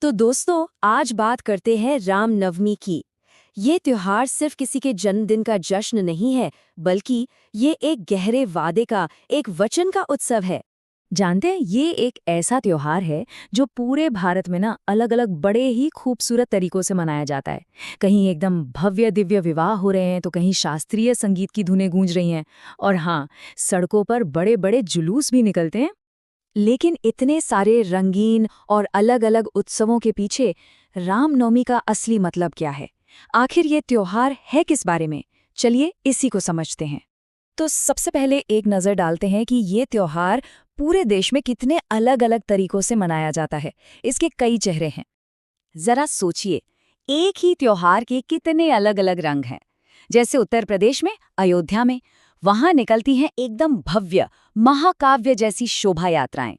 तो दोस्तों, आज बात करते हैं रामनवमी की। ये त्योहार सिर्फ किसी के जन्मदिन का जश्न नहीं है, बल्कि ये एक गहरे वादे का, एक वचन का उत्सव है। जानते हैं, ये एक ऐसा त्योहार है जो पूरे भारत में ना अलग अलग बड़े ही खूबसूरत तरीकों से मनाया जाता है। कहीं एकदम भव्य दिव्य विवाह हो रहे हैं, तो कहीं शास्त्रीय संगीत की धुनें गूंज रही हैं, और हाँ, सड़कों पर बड़े बड़े जुलूस भी निकलते हैं। लेकिन इतने सारे रंगीन और अलग-अलग उत्सवों के पीछे रामनवमी का असली मतलब क्या है? आखिर ये त्योहार है किस बारे में? चलिए इसी को समझते हैं। तो सबसे पहले एक नज़र डालते हैं कि ये त्योहार पूरे देश में कितने अलग-अलग तरीकों से मनाया जाता है। इसके कई चेहरे हैं। जरा सोचिए, एक ही त्योहार के कितने अलग-अलग रंग हैं। जैसे उत्तर प्रदेश में अयोध्या में वहां निकलती हैं एकदम भव्य महाकाव्य जैसी शोभा यात्राएं।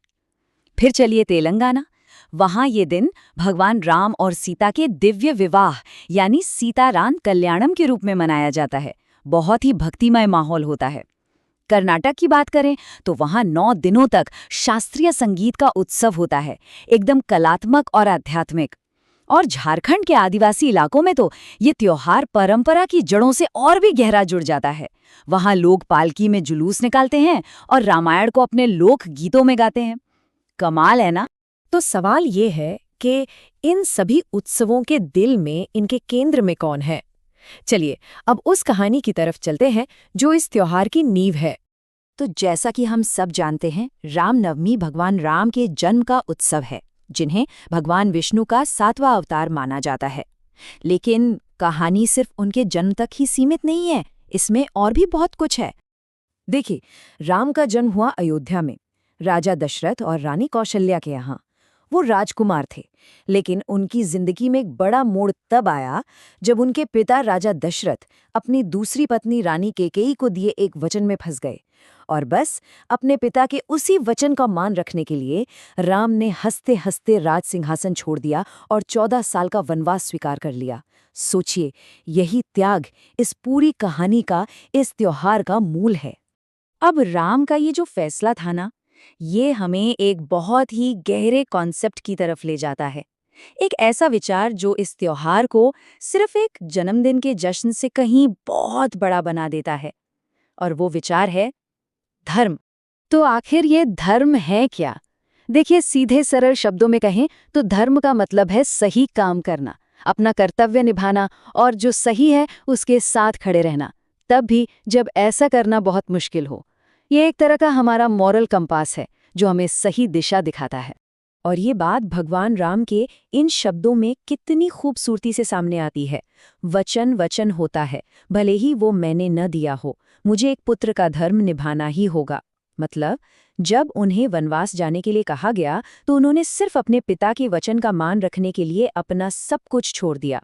फिर चलिए तेलंगाना, वहां ये दिन भगवान राम और सीता के दिव्य विवाह यानी सीताराम कल्याणम के रूप में मनाया जाता है। बहुत ही भक्तिमय माहौल होता है। कर्नाटक की बात करें तो वहां 9 दिनों तक शास्त्रीय संगीत का उत्सव होता है, एकदम कलात्मक और आध्यात्मिक। और झारखंड के आदिवासी इलाकों में तो ये त्योहार परंपरा की जड़ों से और भी गहरा जुड़ जाता है। वहां लोग पालकी में जुलूस निकालते हैं और रामायण को अपने लोक गीतों में गाते हैं। कमाल है ना? तो सवाल ये है कि इन सभी उत्सवों के दिल में, इनके केंद्र में कौन है? चलिए अब उस कहानी की तरफ चलते हैं जो इस त्योहार की नींव है। तो जैसा कि हम सब जानते हैं, रामनवमी भगवान राम के जन्म का उत्सव है, जिन्हें भगवान विष्णु का 7वां अवतार माना जाता है। लेकिन कहानी सिर्फ उनके जन्म तक ही सीमित नहीं है, इसमें और भी बहुत कुछ है। देखिए, राम का जन्म हुआ अयोध्या में, राजा दशरथ और रानी कौशल्या के यहाँ। वो राजकुमार थे, लेकिन उनकी जिंदगी में एक बड़ा मोड़ तब आया जब उनके पिता राजा दशरथ अपनी दूसरी पत्नी रानी कैकेयी को दिए एक वचन में फंस गए। और बस अपने पिता के उसी वचन का मान रखने के लिए राम ने हंसते हंसते राज सिंहासन छोड़ दिया और 14 साल का वनवास स्वीकार कर लिया। सोचिए, यही त्याग इस पूरी कहानी का, इस त्योहार का मूल है। अब राम का ये जो फैसला था ना, ये हमें एक बहुत ही गहरे कॉन्सेप्ट की तरफ ले जाता है। एक ऐसा विचार जो इस त्योहार को सिर्फ एक जन्मदिन के जश्न से कहीं बहुत बड़ा बना देता है। और वो विचार है धर्म। तो आखिर ये धर्म है क्या? देखिए, सीधे सरल शब्दों में कहें तो धर्म का मतलब है सही काम करना, अपना कर्तव्य निभाना और जो सही है उसके साथ खड़े रहना, तब भी जब ऐसा करना बहुत मुश्किल हो। ये एक तरह का हमारा मॉरल कंपास है जो हमें सही दिशा दिखाता है। और ये बात भगवान राम के इन शब्दों में कितनी खूबसूरती से सामने आती है। वचन वचन होता है, भले ही वो मैंने न दिया हो, मुझे एक पुत्र का धर्म निभाना ही होगा। मतलब जब उन्हें वनवास जाने के लिए कहा गया तो उन्होंने सिर्फ अपने पिता के वचन का मान रखने के लिए अपना सब कुछ छोड़ दिया।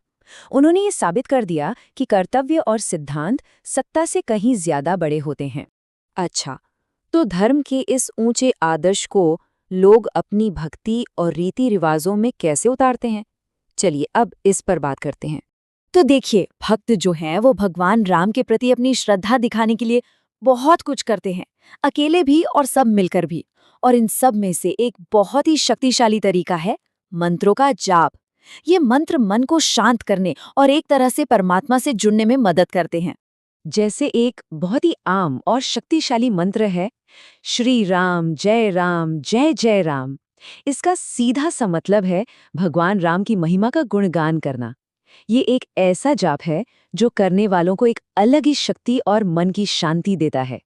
उन्होंने ये साबित कर दिया कि कर्तव्य और सिद्धांत सत्ता से कहीं ज्यादा बड़े होते हैं। अच्छा, तो धर्म के इस ऊंचे आदर्श को लोग अपनी भक्ति और रीति रिवाजों में कैसे उतारते हैं? चलिए अब इस पर बात करते हैं। तो देखिए, भक्त जो हैं वो भगवान राम के प्रति अपनी श्रद्धा दिखाने के लिए बहुत कुछ करते हैं, अकेले भी और सब मिलकर भी। और इन सब में से एक बहुत ही शक्तिशाली तरीका है मंत्रों का जाप। ये मंत्र मन को शांत करने और एक तरह से परमात्मा से जुड़ने में मदद करते हैं। जैसे एक बहुत ही आम और शक्तिशाली मंत्र है श्री राम जय जय राम। इसका सीधा सा मतलब है भगवान राम की महिमा का गुणगान करना। ये एक ऐसा जाप है जो करने वालों को एक अलग ही शक्ति और मन की शांति देता है।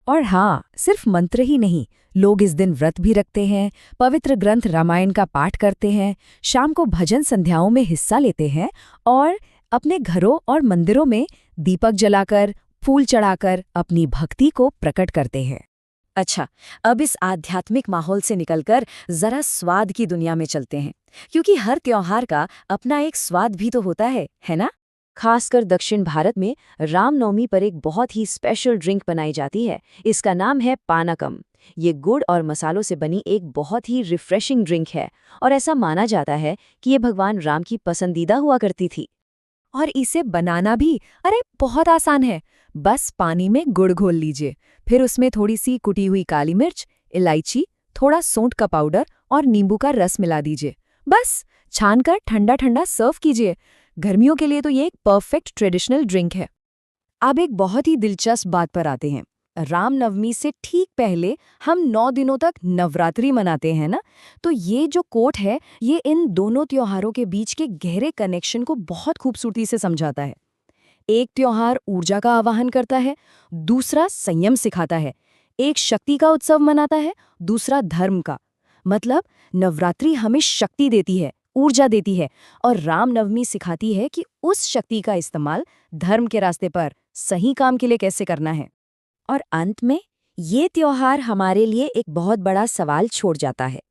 और हाँ, सिर्फ मंत्र ही नहीं, लोग इस दिन व्रत भी रखते हैं, पवित्र ग्रंथ रामायण का पाठ करते हैं, शाम को भजन संध्याओं में हिस्सा लेते हैं और अपने घरों और मंदिरों में दीपक जलाकर, फूल चढ़ाकर अपनी भक्ति को प्रकट करते हैं। अच्छा, अब इस आध्यात्मिक माहौल से निकलकर जरा स्वाद की दुनिया में चलते हैं, क्योंकि हर त्योहार का अपना एक स्वाद भी तो होता है ना? खासकर दक्षिण भारत में रामनवमी पर एक बहुत ही स्पेशल ड्रिंक बनाई जाती है। इसका नाम है पानकम। ये गुड़ और मसालों से बनी एक बहुत ही रिफ्रेशिंग ड्रिंक है और ऐसा माना जाता है कि ये भगवान राम की पसंदीदा हुआ करती थी। और इसे बनाना भी बहुत आसान है। बस पानी में गुड़ घोल लीजिए, फिर उसमें थोड़ी सी कुटी हुई काली मिर्च, इलायची, थोड़ा सौंठ का पाउडर और नींबू का रस मिला दीजिए। बस छानकर ठंडा ठंडा सर्व कीजिए। गर्मियों के लिए तो ये एक परफेक्ट ट्रेडिशनल ड्रिंक है। अब एक बहुत ही दिलचस्प बात पर आते हैं। रामनवमी से ठीक पहले हम 9 दिनों तक नवरात्रि मनाते हैं ना। तो ये जो कोट है, ये इन दोनों त्योहारों के बीच के गहरे कनेक्शन को बहुत खूबसूरती से समझाता है। एक त्योहार ऊर्जा का आवाहन करता है, दूसरा संयम सिखाता है। एक शक्ति का उत्सव मनाता है, दूसरा धर्म का। मतलब नवरात्रि हमें शक्ति देती है, ऊर्जा देती है, और रामनवमी सिखाती है कि उस शक्ति का इस्तेमाल धर्म के रास्ते पर सही काम के लिए कैसे करना है। और अंत में ये त्योहार हमारे लिए एक बहुत बड़ा सवाल छोड़ जाता है।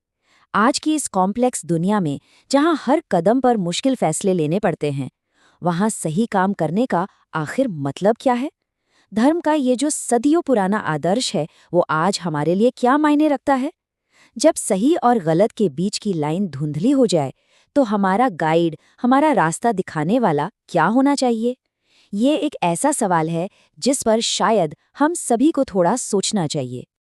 आज की इस कॉम्प्लेक्स दुनिया में, जहाँ हर कदम पर मुश्किल फैसले लेने पड़ते हैं, वहाँ सही काम करने का आखिर मतलब क्या है? धर्म का ये जो सदियों पुराना आदर्श है, वो आज हमारे लिए क्या मायने रखता है? जब सही और गलत के बीच की लाइन धुंधली हो जाए, तो हमारा गाइड, हमारा रास्ता दिखाने वाला क्या होना चाहिए? ये एक ऐसा सवाल है जिस पर शायद हम सभी को थोड़ा सोचना चाहिए।